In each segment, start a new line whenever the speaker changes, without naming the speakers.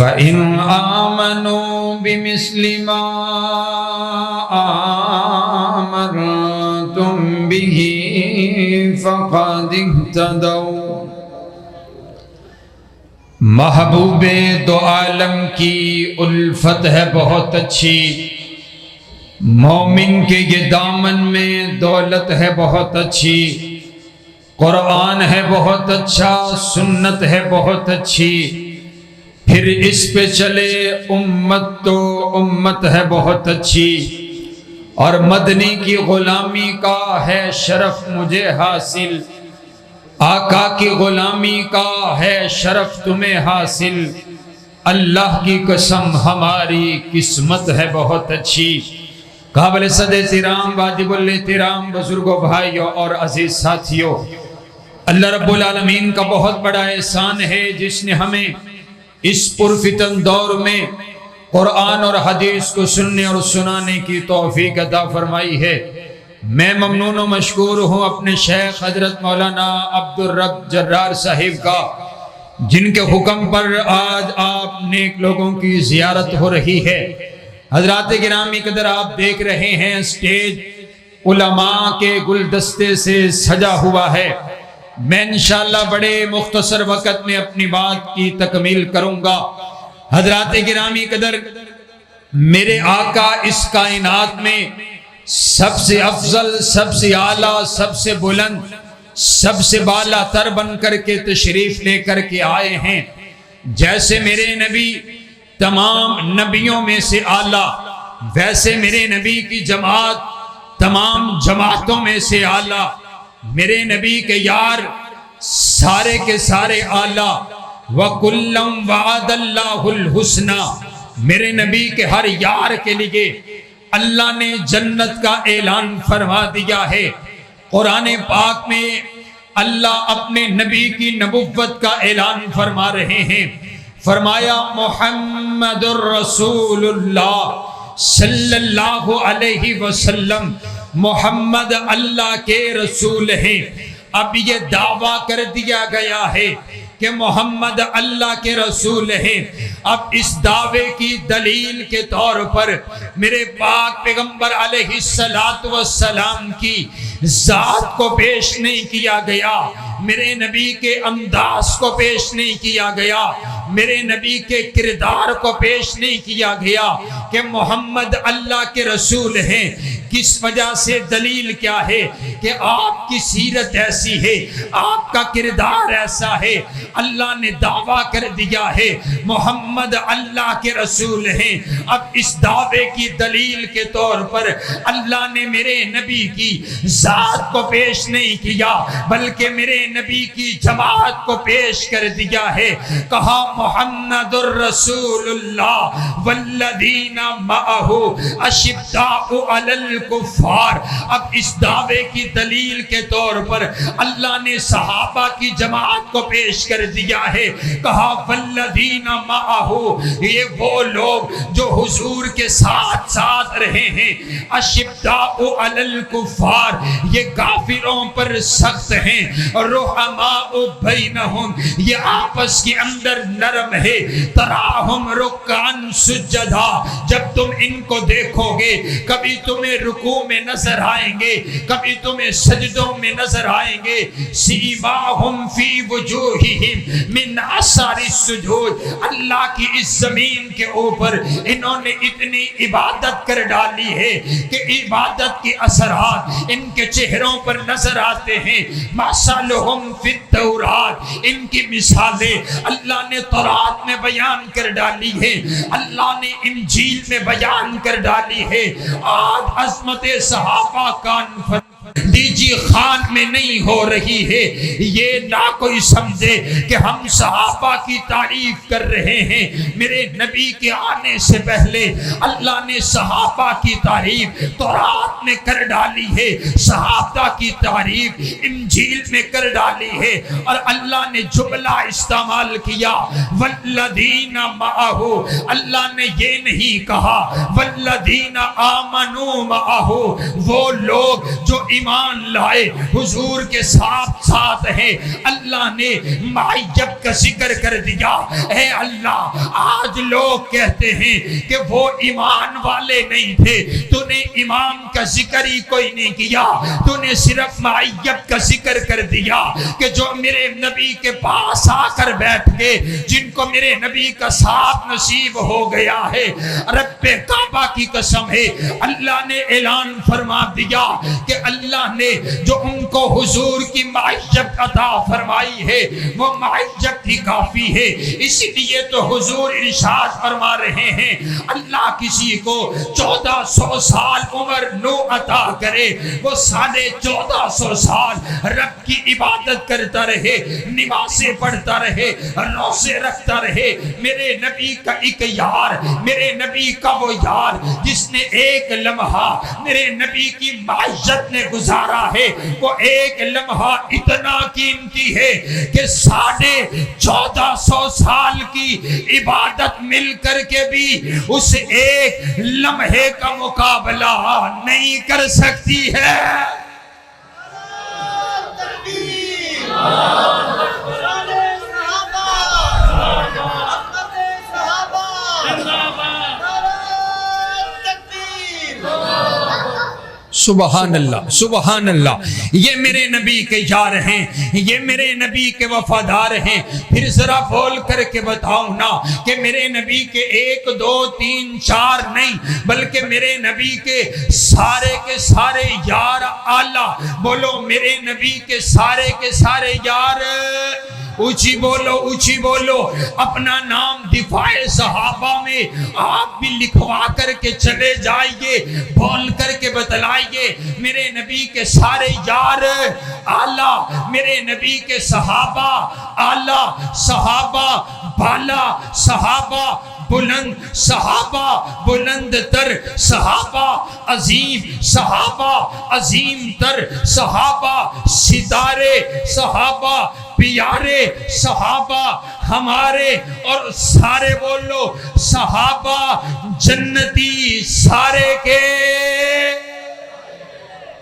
فَإِنْ آمَنُوا بِمِثْلِ مَا آمَنْتُمْ بِهِ فَقَدِ اهْتَدَوْا۔ محبوب دو عالم کی الفت ہے بہت اچھی، مومن کے یہ دامن میں دولت ہے بہت اچھی، قرآن ہے بہت اچھا، سنت ہے بہت اچھی، پھر اس پہ چلے امت تو امت ہے بہت اچھی، اور مدنی کی غلامی کا ہے شرف مجھے حاصل، آقا کی غلامی کا ہے شرف تمہیں حاصل، اللہ کی قسم ہماری قسمت ہے بہت اچھی۔ قابل صد احترام واجب الاحترام بزرگوں، بھائیوں اور عزیز ساتھیوں، اللہ رب العالمین کا بہت بڑا احسان ہے جس نے ہمیں اس پرفتن دور میں قرآن اور حدیث کو سننے اور سنانے کی توفیق عطا فرمائی ہے۔ میں ممنون و مشکور ہوں اپنے شیخ حضرت مولانا عبدالرب جرار صاحب کا، جن کے حکم پر آج آپ نیک لوگوں کی زیارت ہو رہی ہے۔ حضرات گرامی قدر، آپ دیکھ رہے ہیں اسٹیج علماء کے گلدستے سے سجا ہوا ہے۔ میں انشاءاللہ بڑے مختصر وقت میں اپنی بات کی تکمیل کروں گا۔ حضرات گرامی قدر، میرے آقا اس کائنات میں سب سے افضل، سب سے اعلیٰ، سب سے بلند، سب سے بالا تر بن کر کے تشریف لے کر کے آئے ہیں۔ جیسے میرے نبی تمام نبیوں میں سے اعلیٰ، ویسے میرے نبی کی جماعت تمام جماعتوں میں سے اعلیٰ، میرے نبی کے یار سارے کے سارے اعلیٰ۔ وَكُلًّا وَعَدَ اللَّهُ الْحُسْنَى، میرے نبی کے ہر یار کے لیے اللہ نے جنت کا اعلان فرما دیا ہے۔ قرآن پاک میں اللہ اپنے نبی کی نبوت کا اعلان فرما رہے ہیں۔ فرمایا محمد الرسول اللہ صلی اللہ علیہ وسلم، محمد اللہ کے رسول ہیں۔ اب یہ دعویٰ کر دیا گیا ہے کہ محمد اللہ کے رسول ہیں۔ اب اس دعوے کی دلیل کے طور پر میرے پاک پیغمبر علیہ السلام کی ذات کو پیش نہیں کیا گیا، میرے نبی کے انداز کو پیش نہیں کیا گیا، میرے نبی کے کردار کو پیش نہیں کیا گیا کہ محمد اللہ کے رسول ہیں۔ کس وجہ سے؟ دلیل کیا ہے کہ آپ کی سیرت ایسی ہے، آپ کا کردار ایسا ہے، اللہ نے دعویٰ کر دیا ہے محمد اللہ کے رسول ہیں۔ اب اس دعوے کی دلیل کے طور پر اللہ نے میرے نبی کی ذات کو پیش نہیں کیا بلکہ میرے نبی کی جماعت کو پیش کر دیا ہے۔ کہا محمد الرسول اللہ والذین معہ اشداء علی الکفار۔ اب اس دعوے کی دلیل کے طور پر اللہ نے صحابہ کی جماعت کو پیش کر دیا ہے۔ کہا والذین معہ، یہ وہ لوگ جو حضور کے ساتھ ساتھ رہے ہیں۔ اشداء علی الکفار، یہ کافروں پر سخت ہیں۔ رحماء بینہم، یہ آپس کے اندر نرم ہے۔ تراہم رکعا سجدا، جب تم ان کو دیکھو گے کبھی تمہیں رکوع میں نظر آئیں گے، کبھی تمہیں سجدوں میں نظر آئیں گے۔ سیماہم فی وجوہہم من اثر السجود، اللہ کی اس زمین کے اوپر انہوں نے اتنی عبادت کر ڈالی ہے کہ عبادت کے اثرات ان کے چہروں پر نظر آتے ہیں۔ مثلہم فی التورات، ان کی مثالیں اللہ نے تورات میں بیان کر ڈالی ہے، اللہ نے انجیل میں بیان کر ڈالی ہے۔ آج عظمت صحابہ کانفرنس دیجی خان میں نہیں ہو رہی ہے، یہ نہ کوئی سمجھے کہ ہم صحابہ کی تعریف کر رہے ہیں۔ میرے نبی کے آنے سے پہلے اللہ نے صحابہ کی تعریف تورات میں کر ڈالی ہے، صحابہ کی تعریف انجیل میں کر ڈالی ہے، اور اللہ نے جملہ استعمال کیا والذین معہ۔ اللہ نے یہ نہیں کہا والذین آمنوا معہ، وہ لوگ جو ایمان لائے حضور کے ساتھ ساتھ ہیں، اللہ نے معیت کا ذکر کر دیا۔ اے اللہ، آج لوگ کہتے ہیں کہ وہ ایمان والے نہیں تھے، تو نے امام کا ذکر ہی کوئی نہیں کیا، تو نے صرف معیت کا ذکر کر دیا کہ جو میرے نبی کے پاس آ کر بیٹھ گئے، جن کو میرے نبی کا ساتھ نصیب ہو گیا ہے، رب کعبہ کی قسم ہے، اللہ نے اعلان فرما دیا کہ اللہ نے جو ان کو حضور کی معیت عطا فرمائی ہے وہ معیت ہی کافی ہے۔ اس لیے تو حضور ارشاد فرما رہے ہیں، اللہ کسی کو 1400 سال عمر نو عطا کرے، وہ 1450 سال رب کی عبادت کرتا رہے، نمازیں پڑھتا رہے، روزے رکھتا رہے۔ میرے نبی کا ایک یار، میرے نبی کا وہ یار جس نے ایک لمحہ میرے نبی کی معیت نے گزارا ہے، وہ ایک لمحہ اتنا قیمتی ہے کہ 1450 سال کی عبادت مل کر کے بھی اس ایک لمحے کا مقابلہ نہیں کر سکتی ہے۔ سبحان اللہ، سبحان اللہ۔ یہ میرے نبی کے یار ہیں، یہ میرے نبی کے وفادار ہیں۔ پھر ذرا بول کر کے بتاؤ نا کہ میرے نبی کے 1 2 3 4 نہیں بلکہ میرے نبی کے سارے یار اعلیٰ، بولو میرے نبی کے سارے یار، اونچی بولو، اونچی بولو۔ اپنا نام دفاع صحابہ میں آپ بھی لکھوا کر کے چلے جائیے، بول کر کے بتلائیے میرے نبی کے سارے یار اعلیٰ، میرے نبی کے صحابہ اعلیٰ، صحابہ بالا، صحابہ بلند، صحابہ بلند تر، صحابہ عظیم، صحابہ عظیم تر، صحابہ ستارے، صحابہ پیارے، صحابہ ہمارے، اور سارے بولو صحابہ جنتی سارے کے۔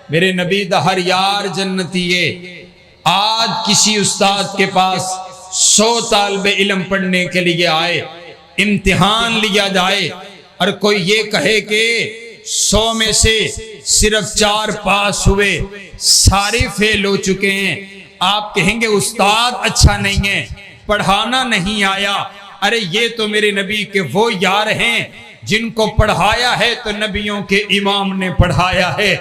میرے نبی دا ہر یار جنتی ہے۔ آج کسی استاد کے پاس 100 طالب علم پڑھنے کے لیے آئے، امتحان لیا جائے اور کوئی یہ کہے کہ 100 میں سے صرف 4 پاس ہوئے، سارے فیل ہو چکے ہیں، آپ کہیں گے استاد اچھا نہیں ہے، پڑھانا نہیں آیا۔ ارے یہ تو میرے نبی کے وہ یار ہیں جن کو پڑھایا ہے تو نبیوں کے امام نے پڑھایا ہے۔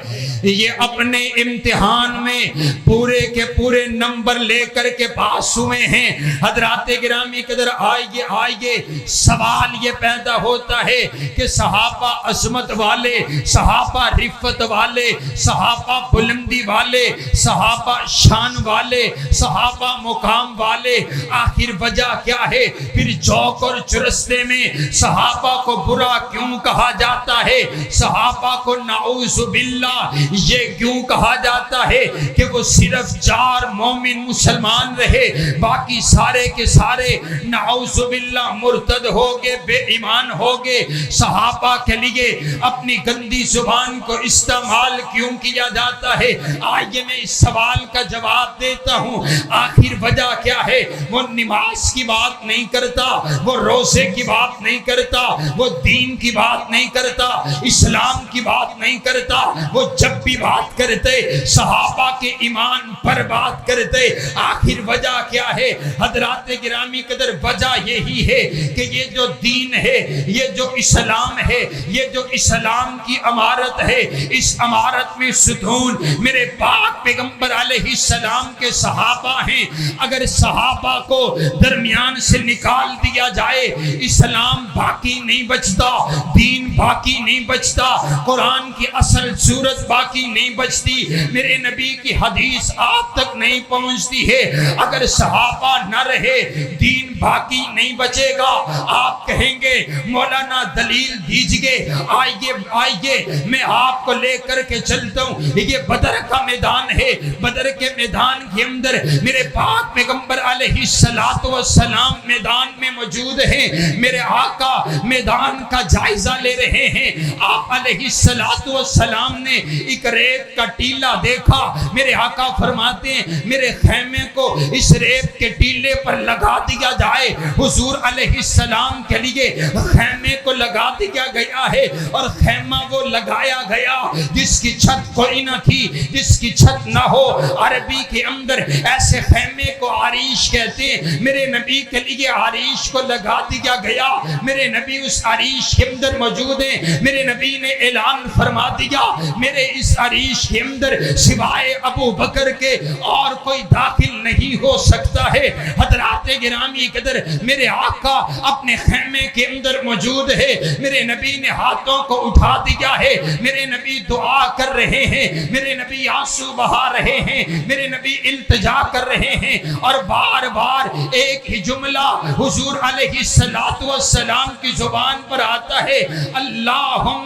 یہ اپنے امتحان میں پورے کے پورے نمبر لے کر کے پاس ہوئے ہیں۔ حضرات گرامی قدر آئیے، سوال یہ پیدا ہوتا ہے کہ صحابہ عظمت والے، صحابہ رفت والے، صحابہ بلندی والے، صحابہ شان والے، صحابہ مقام والے، آخر وجہ کیا ہے؟ پھر جوک اور چرستے میں صحابہ کو برا کیوں کہا جاتا ہے؟ صحابہ کو نعوذ باللہ یہ کیوں کہا جاتا ہے کہ وہ صرف 4 مومن مسلمان رہے، باقی سارے کے سارے نعوذ باللہ مرتد ہو گئے، بے ایمان ہو گئے؟ صحابہ کے لیے اپنی گندی زبان کو استعمال کیوں کیا جاتا ہے؟ آئیے میں اس سوال کا جواب دیتا ہوں۔ آخر وجہ کیا ہے؟ وہ نماز کی بات نہیں کرتا، وہ روزے کی بات نہیں کرتا، وہ دین کی بات نہیں کرتا، اسلام کی بات نہیں کرتا، وہ جب بھی بات کرتے صحابہ کے ایمان پر بات کرتے۔ آخر وجہ کیا ہے حضرات گرامی قدر؟ وجہ یہی ہے کہ یہ جو دین ہے، یہ جو اسلام ہے، یہ جو اسلام کی عمارت ہے، اس عمارت میں ستون میرے پاک پیغمبر علیہ السلام کے صحابہ ہیں۔ اگر صحابہ کو درمیان سے نکال دیا جائے، اسلام باقی نہیں بچتا، دین باقی نہیں بچتا، قرآن کی اصل صورت باقی نہیں بچتی، میرے نبی کی حدیث آپ تک نہیں پہنچتی ہے۔ اگر صحابہ نہ رہے، دین باقی نہیں بچے گا۔ آپ کہیں گے مولانا دلیل دیجئے، آئیے میں آپ کو لے کر کے چلتا ہوں۔ یہ بدر کا میدان ہے، بدر کے میدان کے اندر میرے پاک پیغمبر علیہ السلام میدان میں موجود ہیں، میرے آقا میدان کا جائزہ لے رہے ہیں۔ آپ علیہ السلام نے ایک ریت کا ٹیلا دیکھا، میرے آقا فرماتے ہیں میرے خیمے کو اس ریت کے ٹیلے پر لگا دیا جائے۔ حضور علیہ السلام کے لیے خیمے کو لگا دیا گیا ہے، اور خیمہ وہ لگایا گیا جس کی چھت کوئی نہ تھی، جس کی چھت نہ ہو۔ عربی کے اندر ایسے خیمے کو عریش کہتے ہیں۔ میرے نبی کے لیے عریش کو لگا دیا گیا، میرے نبی اس عریش کے اندر موجود ہیں۔ میرے نبی نے اعلان فرما دیا میرے اس عریش کے اندر سوائے ابو بکر کے اور کوئی داخل نہیں ہو سکتا ہے۔ حضرات گرامی قدر، میرے آقا اپنے خیمے کے اندر موجود ہے، میرے نبی نے ہاتھوں کو اٹھا دیا ہے، میرے نبی دعا کر رہے ہیں، میرے نبی آنسو بہا رہے ہیں، میرے نبی التجا کر رہے ہیں، اور بار بار ایک ہی جملہ حضور علیہ السلام کی زبان پر آتا ہے، اللہم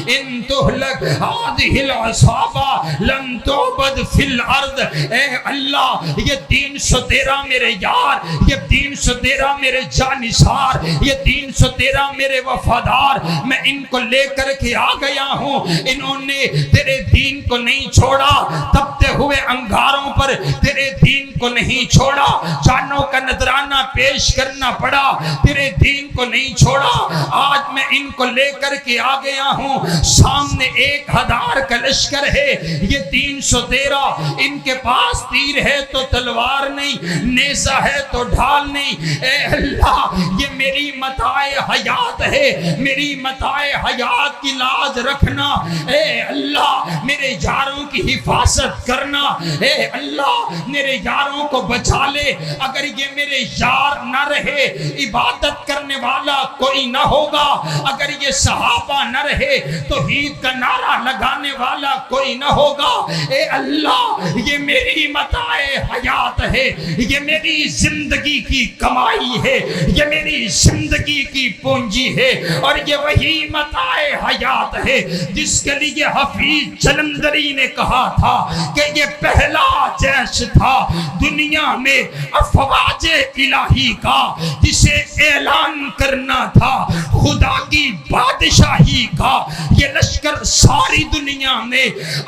ان تہلک هذه العصابہ لن تعبد فی الارض۔ اے اللہ، یہ دین سو تیرا میرے یار، یہ دین سو تیرا میرے جانثار، یہ دین سو تیرا میرے وفادار، میں ان کو لے کر کے آ گیا ہوں۔ انہوں نے تیرے دین کو نہیں چھوڑا، تپتے ہوئے انگاروں پر تیرے دین کو نہیں چھوڑا، جانوں کا نذرانہ پیش کرنا پڑا، تیرے دین کو نہیں چھوڑا۔ آج میں ان کو لے کر کے آ گیا ہوں، سامنے 1000 کا لشکر ہے، یہ 313، ان کے پاس تیر ہے تو تلوار نہیں، نیزہ ہے تو ڈھال نہیں۔ اے اللہ، یہ میری متاع حیات ہے، میری متاع حیات کی لاج رکھنا۔ اے اللہ، میرے یاروں کی حفاظت کرنا۔ اے اللہ، میرے یاروں کو بچا لے، اگر یہ میرے یار نہ رہے عبادت کرنے والا کوئی نہ ہوگا، اگر یہ صحابہ نہ رہے توحید کا نعرہ لگانے والا کوئی نہ ہوگا۔ اے اللہ، یہ میری متاع حیات ہے، یہ میری زندگی کی کمائی ہے، یہ میری زندگی کی پونجی ہے، اور یہ وہی متاع حیات ہے جس کے لیے حفیظ جلندری نے کہا تھا کہ یہ پہلا جیش تھا دنیا میں افواج الہی کا، جسے اعلان کرنا تھا خدا کی بادشاہی کا۔ یہ لشکر ساری دنیا میں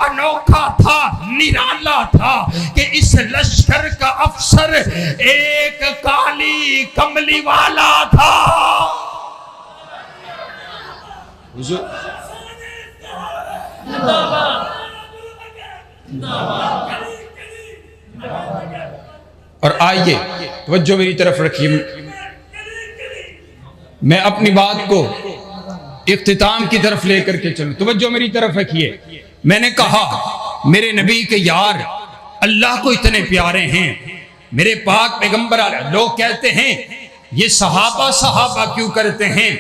انوکھا تھا، نرالا تھا کہ اس لشکر کا افسر ایک کالی کملی والا تھا۔
اور آئیے توجہ میری طرف رکھیے، میں اپنی بات کو اختتام کی طرف لے کر کے چلوں، توجہ میری طرف رکھیے۔ میں نے کہا میرے نبی کے یار اللہ کو اتنے پیارے ہیں، میرے پاک پیغمبر علیہ، لوگ کہتے ہیں یہ صحابہ کیوں کرتے ہیں؟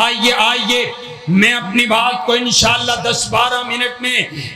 آئیے میں اپنی بات کو انشاءاللہ 10-12 منٹ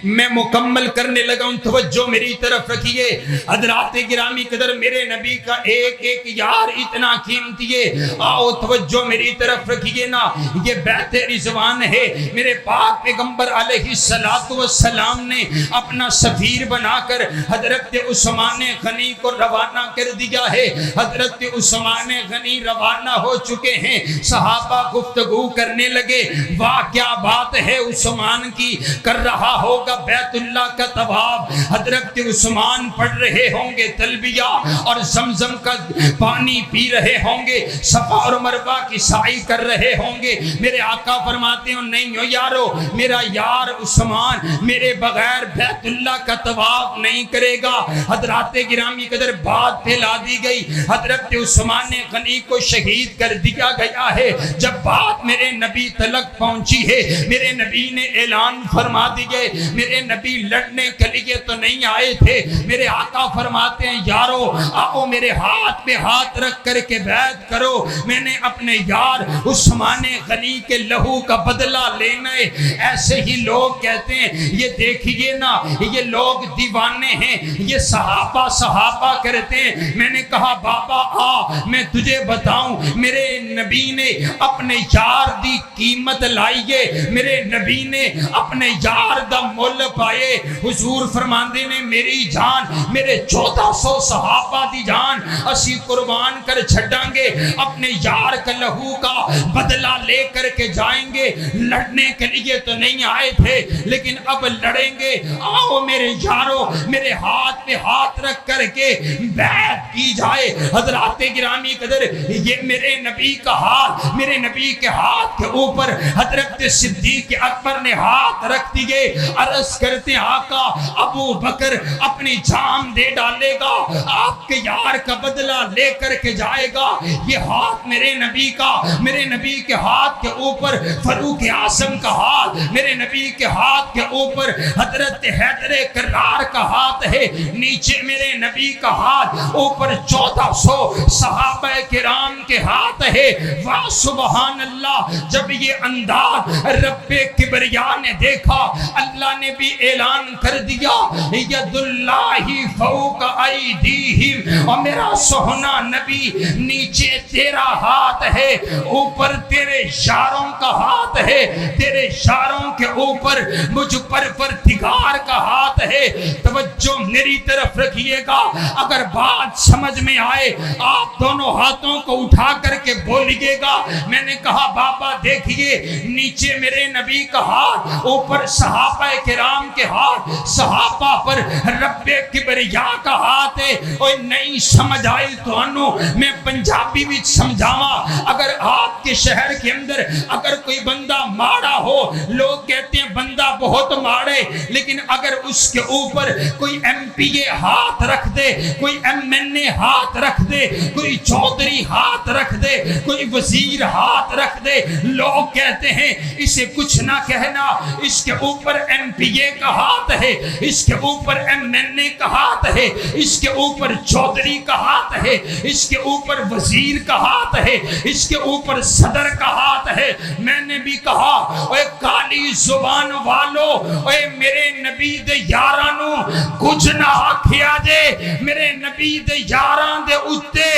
میں مکمل کرنے لگا ہوں، توجہ میری طرف رکھیے۔ حضرات گرامی قدر، میرے نبی کا ایک ایک یار اتنا قیمتی ہے، آؤ توجہ میری طرف رکھیے نا۔ یہ بیعت رضوان ہے، میرے پاک پیغمبر علیہ السلام نے اپنا سفیر بنا کر حضرت عثمان غنی کو روانہ کر دیا ہے۔ حضرت عثمان غنی روانہ ہو چکے ہیں، صحابہ گفتگو کرنے لگے، واہ کیا بات ہے عثمان کی، کر رہا ہوگا بیت اللہ کا طواف، حضرت عثمان پڑھ رہے ہوں گے تلبیہ اور زمزم کا پانی پی رہے ہوں گے، صفا اور مروہ کی سعی کر رہے ہوں گے۔ میرے آقا فرماتے ہیں نہیں ہو یارو، میرا یار عثمان میرے بغیر بیت اللہ کا طواف نہیں کرے گا۔ حضرات گرامی قدر بات پھیلا دی گئی، حضرت عثمان غنی کو شہید کر دیا گیا ہے۔ جب بات میرے نبی تلک پہنچی ہے، میرے نبی نے اعلان فرما دیے، میرے نبی لڑنے کے لیے تو نہیں آئے تھے، میرے آقا فرماتے ہیں یارو آؤ میرے ہاتھ پہ ہاتھ رکھ کر کے بیعت کرو، میں نے اپنے یار عثمان غنی کے لہو کا بدلہ لینا ہے۔ ایسے ہی لوگ کہتے ہیں یہ دیکھیے نا یہ لوگ دیوانے ہیں، یہ صحابہ کرتے ہیں۔ میں نے کہا بابا آ میں تجھے بتاؤں، میرے نبی نے اپنے یار دی قیمت لائیے، میرے نبی نے اپنے یار دا مول پائے۔ حضور فرماندے نے میری جان، میرے 1400 صحابہ دی جان اسی قربان کر چھڑاں گے، اپنے یار کا لہو کا بدلہ لے کر کے جائیں گے۔ لڑنے کے لیے تو نہیں آئے تھے لیکن اب لڑیں گے، آؤ میرے یارو، میرے ہاتھ پہ ہاتھ رکھ کر کے بیعت کی جائے۔ حضرات گرامی قدر، یہ میرے نبی کا ہاتھ، میرے نبی کے ہاتھ کے اوپر حضرت صدیق اکبر نے ہاتھ رکھ دیے۔ عرض کرتے آقا ابو بکر اپنی جان دے ڈالے گا، آپ کے یار کا بدلہ لے کر کے جائے گا۔ یہ ہاتھ میرے نبی کا، میرے نبی کے ہاتھ کے اوپر فاروق اعظم کا ہاتھ، میرے نبی کے ہاتھ کے اوپر حضرت حیدر کرار کا ہاتھ ہے، نیچے میرے نبی کا ہاتھ، اوپر 1400 صحابہ کرام کے ہاتھ ہے۔ واہ سبحان اللہ! جب یہ انداز رب کبریا نے دیکھا، اللہ نے بھی اعلان کر دیا ید اللہ فوق ایدیہم، اور میرا سونا نبی نیچے تیرا ہاتھ ہے، اوپر تیرے یاروں کا ہاتھ ہے، تیرے یاروں کے اوپر مجھ پروردگار کا ہاتھ ہے۔ توجہ میری طرف رکھیے گا، اگر بات سمجھ میں آئے آپ دونوں ہاتھوں کو اٹھا کر کے بولیے گا۔ میں نے کہا بابا دیکھیے، نیچے میرے نبی کا ہاتھ، اوپر صحابہ کرام کے ہاتھ، صحابہ پر رب کبریا کا ہاتھ ہے۔ اور نہیں سمجھ آئی تو انو میں پنجابی بھی سمجھاواں، اگر آپ کے شہر کے اندر اگر کوئی بندہ ماڑا ہو، لوگ کہتے ہیں بندہ بہت ماڑے، لیکن اگر اس کے اوپر کوئی ایم پی اے ہاتھ رکھ دے، کوئی ایم این اے ہاتھ رکھ دے، کوئی چودھری ہاتھ رکھ دے، کوئی وزیر ہاتھ رکھ دے، لوگ کہتے ہیں اسے کچھ نہ کہنا، اس کے اوپر ایم پی اے کا ہاتھ ہے، اس کے اوپر ایم این اے کا ہاتھ ہے، اس کے اوپر چودھری کا ہاتھ ہے، اس کے اوپر وزیر کا ہاتھ ہے، اس کے اوپر صدر کا ہاتھ ہے۔ میں نے بھی کہا اے کالی زبان والو، اے میرے نبی دے یارانو کچھ نہ آکھیا جے، میرے نبی دے یاران دے اتے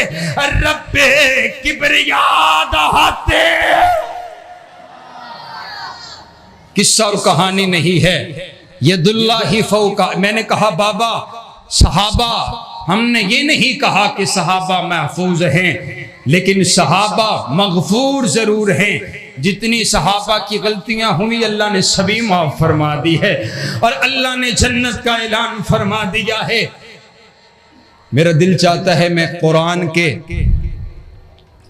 رب کبریا دا ہاتھ ہے۔ قصہ اور کہانی نہیں ہے، ید اللہ فوق۔ میں نے کہا بابا صحابہ، ہم نے یہ نہیں کہا کہ صحابہ محفوظ ہیں، لیکن صحابہ مغفور ضرور ہیں۔ جتنی صحابہ کی غلطیاں ہوئی اللہ نے سبھی معاف فرما دی ہے، اور اللہ نے جنت کا اعلان فرما دیا ہے۔ میرا دل چاہتا ہے میں قرآن کے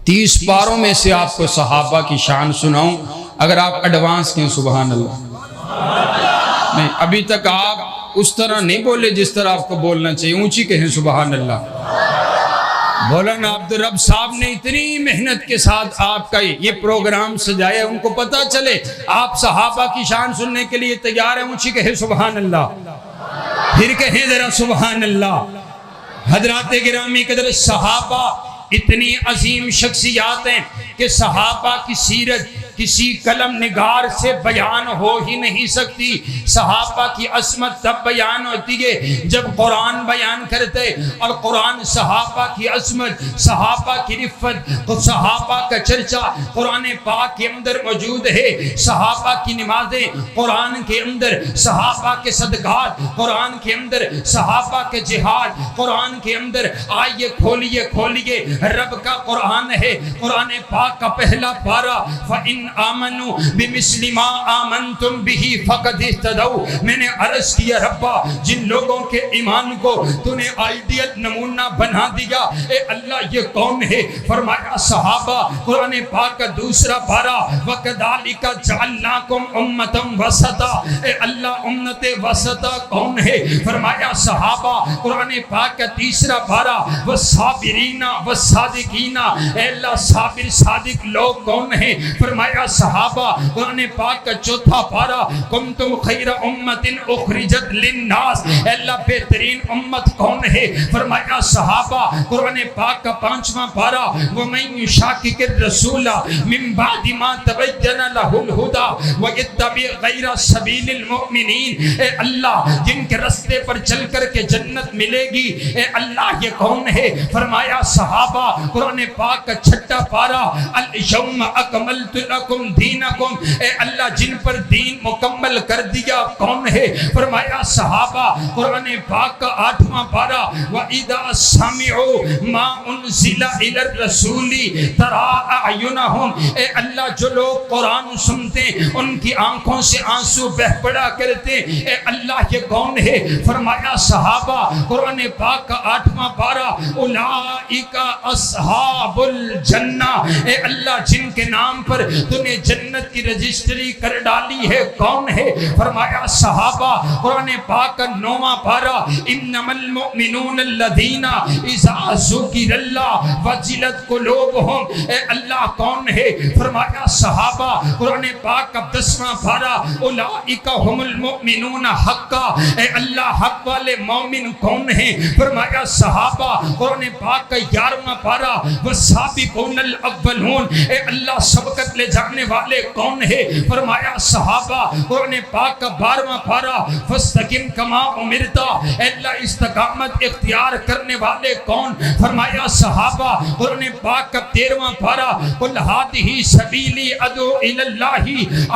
30 پاروں میں سے آپ کو صحابہ کی شان سناؤں، اگر آپ ایڈوانس کہیں سبحان اللہ۔ نہیں، ابھی تک آپ اس طرح نہیں بولے جس طرح آپ کو بولنا چاہیے، اونچی کہیں سبحان اللہ۔ مولانا عبدالرب صاحب نے اتنی محنت کے ساتھ آپ کا یہ پروگرام سجایا، ان کو پتا چلے آپ صحابہ کی شان سننے کے لیے تیار ہیں، اونچی کہیں سبحان اللہ، پھر کہیں ذرا سبحان اللہ۔ حضرات گرامی قدر، صحابہ اتنی عظیم شخصیات ہیں کہ صحابہ کی سیرت کسی قلم نگار سے بیان ہو ہی نہیں سکتی۔ صحابہ کی عظمت تب بیان ہوتی ہے جب قرآن بیان کرتے، اور قرآن صحابہ کی عظمت، صحابہ کی رفت، صحابہ کا چرچا قرآن پاک کے اندر موجود ہے۔ صحابہ کی نمازیں قرآن کے اندر، صحابہ کے صدقات قرآن کے اندر، صحابہ کے جہاد قرآن کے اندر۔ آئیے کھولیے کھولیے، رب کا قرآن ہے، قرآن پاک کا پہلا پارہ، فَإِنْ آمنوا بِمِثْلِ مَا آمَنْتُمْ بِهِ فَقَدِ اهْتَدَوْا۔ میں نے عرض کیا ربا، جن لوگوں کے ایمان کو تو نے آئیڈیل نمونہ بنا دیا، اے اللہ یہ کون ہے؟ فرمایا صحابہ۔ قرآن پاک کا دوسرا پارہ، وَكَذَلِكَ جَعَلْنَاكُمْ أُمَّةً وَسَطًا۔ اے اللہ امت وسطا کون ہے؟ فرمایا صحابہ۔ قرآن پاک کا تیسرا پارہ، وَالصَّابِرِينَ وَالصَّادِقِينَ۔ اے اللہ صابر صادق لوگ کون ہیں؟ فرمایا
فرمایا صحابہ قرآن پاک کا چوتھا پارا کنتم خیر امت اخرجت للناس، اللہ بہترین امت کون ہے؟ فرمایا صحابہ قرآن پاک کا پانچواں پارا ومن یشاقق الرسول من بعد ما تبین لہ الہدی ویتبع غیر سبیل المؤمنین، اے اللہ جن کے راستے پر چل کر کے جنت ملے گی، اے اللہ یہ کون ہے؟ فرمایا صحابہ قرآن پاک کا چھٹا پارا الیوم اکملت لکم دینکم، اے اللہ جن پر دین مکمل کر دیا کون ہے؟ فرمایا صحابہ قرآن پاک کا آٹھواں پارا وَإِذَا سَمِعُوا مَا أُنزِلَ إِلَى الرَّسُولِ تَرَىٰ أَعْيُنَهُمْ، اے اللہ جو لوگ قرآن سنتے ان کی آنکھوں سے آنسو بہ پڑا کرتے، اے اللہ یہ کون ہے؟ فرمایا صحابہ قرآن پاک کا آٹھواں پارا اولئک اصحاب الجنہ، اے اللہ جن کے نام پر تو نے جنت کی رجسٹری کر ڈالی ہے کون ہے؟ فرمایا صحابہ قرآن پاک کا نوواں پارا انما المؤمنون الذین اذا ذکر اللہ وجلت قلوبہم، اے اللہ کون ہے؟ فرمایا صحابہ قرآن پاک کا دسواں پارا اولئک هم المؤمنون حقا، اے اللہ حق والے مومن کون ہیں؟ فرمایا صحابہ قرآن پاک کا گیارہواں پارا والسابقون الاولون، اے اللہ سبقت لے جانے والے کون ہے؟ فرمایا صحابہ قرآن پاک کا بارہواں پارا فاستقم کما امرت، اے اللہ استقامت اختیار کرنے والے کون؟ فرمایا صحابہ قرآن پاک کا تیرہواں پارا قل ھذہ سبیلی ادعو الی اللہ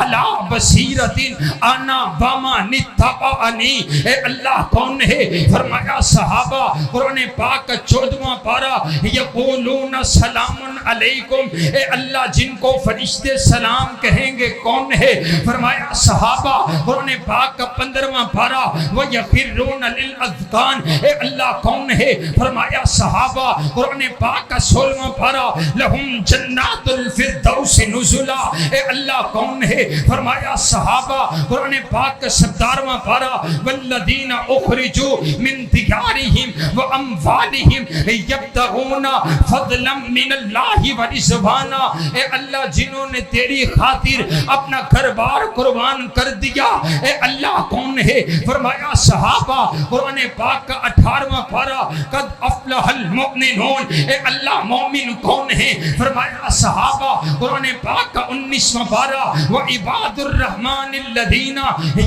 علی بصیرۃ انا ومن اتبعنی، اے اللہ کون ہے؟ فرمایا صحابہ قرآن پاک کا چودہواں پارا یقولون سلام علیکم، اے اللہ جن کو فرشتے سلام کہیں گے کون ہے؟ فرمایا صحابہ قرآن پاک کا 15واں پارا وَيَخِرُّونَ لِلْأَذْقَانِ، اے اللہ کون ہے؟ فرمایا صحابہ قرآن پاک کا 16واں پارا لَهُمْ جَنَّاتُ الْفِرْدَوْسِ نُزُلًا، اے اللہ کون ہے؟ فرمایا صحابہ قرآن پاک کا 17واں پارا وَالَّذِينَ أُخْرِجُوا مِنْ دِيَارِهِمْ وَأَمْوَالِهِمْ يَبْتَغُونَ فَضْلًا مِنَ اللَّهِ وَرِضْوَانًا، اے اللہ جنہوں نے تیری خاطر اپنا گھر بار قربان کر دیا، اے اللہ کون ہے؟ فرمایا صحابہ قرآن پاک کا 18واں پارا قد افلح المؤمنون، اے اللہ مومن کون ہے؟ فرمایا صحابہ قرآن پاک کا 19واں پارا وعباد الرحمن الذین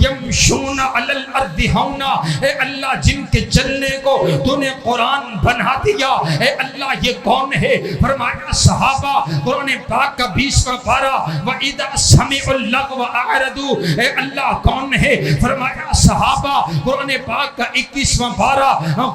یمشون علی الارض ہونا، اے اللہ جن کے چلنے کو تو نے قرآن بنا دیا، اے اللہ یہ کون ہے؟ فرمایا صحابہ قرآن پاک کا 20واں پارا وَإِذَا سَمِعُوا اللَّغْوَ أَعْرَضُوا، اے اللہ کون ہے؟ فرمایا صحابہ قرآن پاک کا 21واں پارا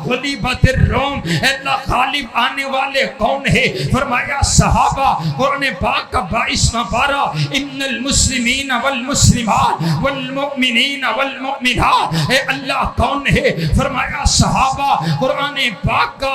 غلبت الروم، اے اللہ غالب آنے والے کون ہے؟ فرمایا صحابہ قرآن پاک کا 22واں پارا ان المسلمین والمسلمات والمؤمنین والمؤمنات، اے اللہ کون ہے؟ فرمایا صحابہ قرآن پاک کا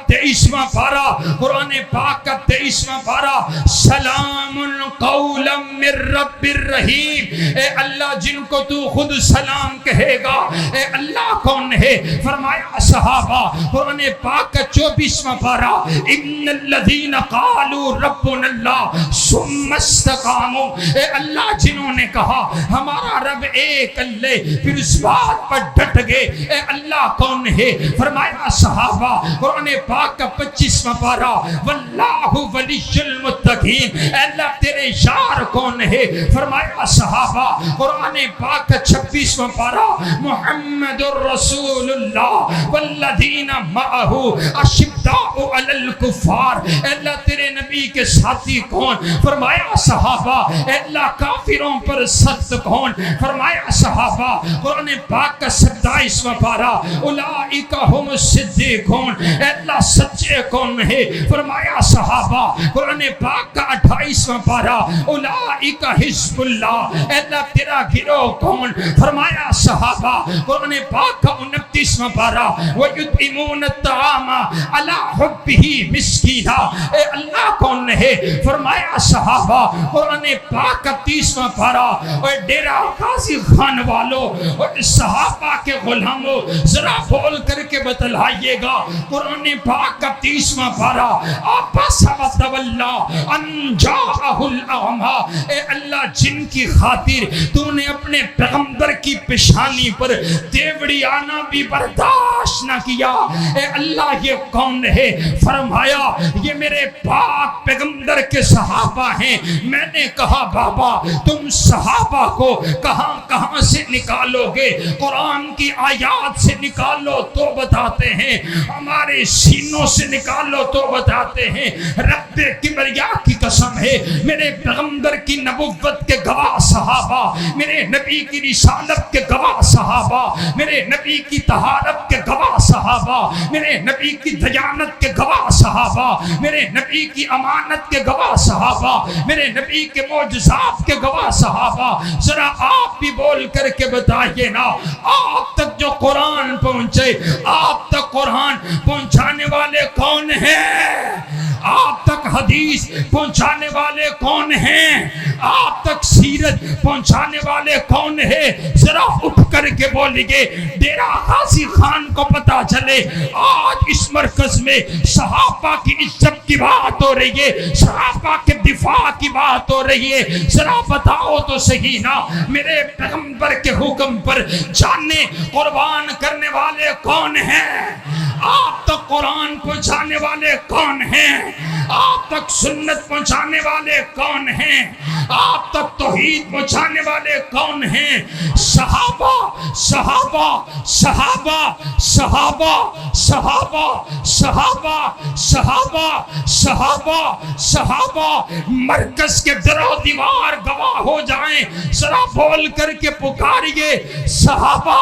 23واں پارا قرآن پاک کا 23واں پارا سلام قولا من رب الرحیم، اے اللہ جن کو تو خود سلام کہے گا، اے اللہ کون ہے؟ فرمایا صحابہ قرآن پاک کا 24واں پارا ان الذین قالوا ربنا اللہ ثم استقاموا، اے اللہ جنہوں نے کہا ہمارا رب ایک اللہ پھر اس بات پر ڈٹ گئے، اے اللہ کون ہے؟ فرمایا صحابہ قرآن پاک کا 25واں پارا واللہ ولی المتقین، اے اللہ تیرے یار کون ہے؟ فرمایا صحابہ قرآن پاک کا 26واں پارا محمد الرسول اللہ والذین معہ اشداء علی الکفار، اے اللہ تیرے نبی کے ساتھی کون؟ فرمایا صحابہ اے اللہ کافروں پر سخت کون؟ فرمایا صحابہ قرآن پاک کا 27واں پارا اولئک هم الصدیقون، اے اللہ سچے کون ہے؟ فرمایا صحابہ قرآن پاک کا 28واں پارا اولئک حزب اللہ، اے اللہ تیرا گروہ کون؟ فرمایا صحابہ قرآن پاک کا 29واں پارا وَيُطْعِمُونَ الطَّعَامَ عَلَى حُبِّهِ مِسْكِينًا، اے اللہ کون ہے؟ فرمایا صحابہ قرآن پاک کا 30واں پارا اور ڈیرہ غازی خان والوں اور صحابہ کے غلاموں ذرا بول کر کے بتلائیے گا قرآن پاک کا 30واں پارا آپا سبت
فتولا ان جاءہ الاعمی، اے اللہ جن کی خاطر تو نے اپنے پیغمبر کی پیشانی پر دیوڑی آنا بھی برداشت نہ کیا، اے اللہ یہ کون ہے؟ فرمایا یہ میرے پاک پیغمبر کے صحابہ ہیں۔ میں نے کہا بابا تم صحابہ کو کہاں کہاں سے نکالو گے؟ قرآن کی آیات سے نکالو تو بتاتے ہیں، ہمارے سینوں سے نکالو تو بتاتے ہیں۔ رب کبریا کی قسم ہے، میرے پیغمبر کی نبوت کے گواہ صحابہ، میرے نبی کی رسالت کے گواہ صحابہ، میرے نبی کی طہارت کے گواہ صحابہ، میرے نبی کی دیانت کے گواہ صحابہ، میرے نبی کی امانت کے گواہ صحابہ، میرے نبی کے معجزات کے گواہ صحابہ۔ ذرا آپ بھی بول کر کے بتائیے نا، آپ تک جو قرآن پہنچے، آپ تک قرآن پہنچانے والے کون ہیں؟ آپ تک حدیث پہنچانے والے کون ہیں؟ آپ تک سیرت پہنچانے والے کون ہیں؟ ذرا اٹھ کر کے بولیے۔ ڈیرہ غازی خان کو پتا چلے آج اس مرکز میں صحابہ کی عزت کی بات ہو رہی ہے، صحابہ کے دفاع کی بات ہو رہی ہے، ذرا بتاؤ تو صحیح نا، میرے پیغمبر کے حکم پر جانے قربان کرنے والے کون ہیں؟ آپ تک قرآن پہنچانے والے کون ہیں؟ آپ تک سنت پہنچانے والے کون ہیں؟ آپ تک توحید پہنچانے والے کون ہیں؟ صحابہ صحابہ صحابہ صحابہ صحابہ صحابہ صحابہ صحابہ صحابہ مرکز کے در و دیوار گواہ ہو جائیں، ذرا بول کر کے پکاریے صحابہ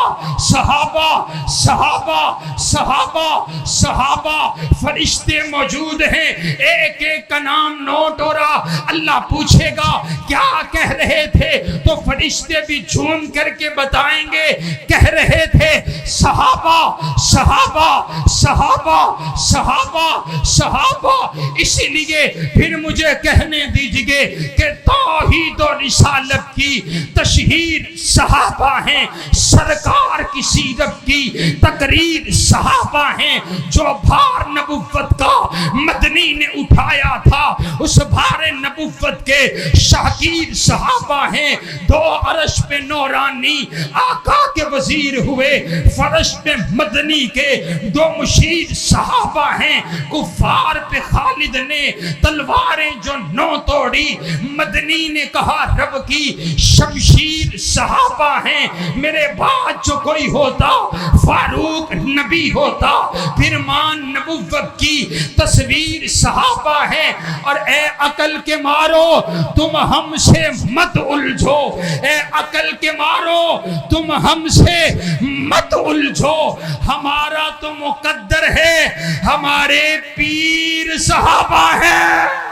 صحابہ صحابہ صحابہ صحابہ۔ فرشتے موجود ہیں، ایک ایک کا نام نوٹ ہو رہا، اللہ پوچھے گا کیا کہہ رہے تھے تو فرشتے بھی جھوم کر کے بتائیں گے، کہہ رہے تھے صحابہ صحابہ صحابہ صحابہ صحابہ۔ اسی لیے پھر مجھے کہنے دیجئے کہ توحید و رسالت کی تشہیر صحابہ ہیں، سرکار کی سیرت کی تقریر صحابہ ہیں۔ جو بھار نبوت کا مدنی نے اٹھایا تھا، اس بھار نبوت کے شاکر صحابہ ہیں۔ دو عرش پہ نورانی آقا کے وزیر ہوئے، فرش پہ مدنی کے دو مشیر صحابہ ہیں۔ کفار پہ خالد نے تلواریں جو نو توڑی، مدنی نے کہا رب کی شمشیر صحابہ ہیں۔ میرے بعد جو کوئی ہوتا فاروق نبی ہوتا، پھر مان نبوت کی تصویر صحابہ ہے۔ اور اے عقل کے مارو تم ہم سے مت الجھو، اے عقل کے مارو تم ہم سے مت الجھو، ہمارا تو مقدر ہے، ہمارے پیر صحابہ ہیں۔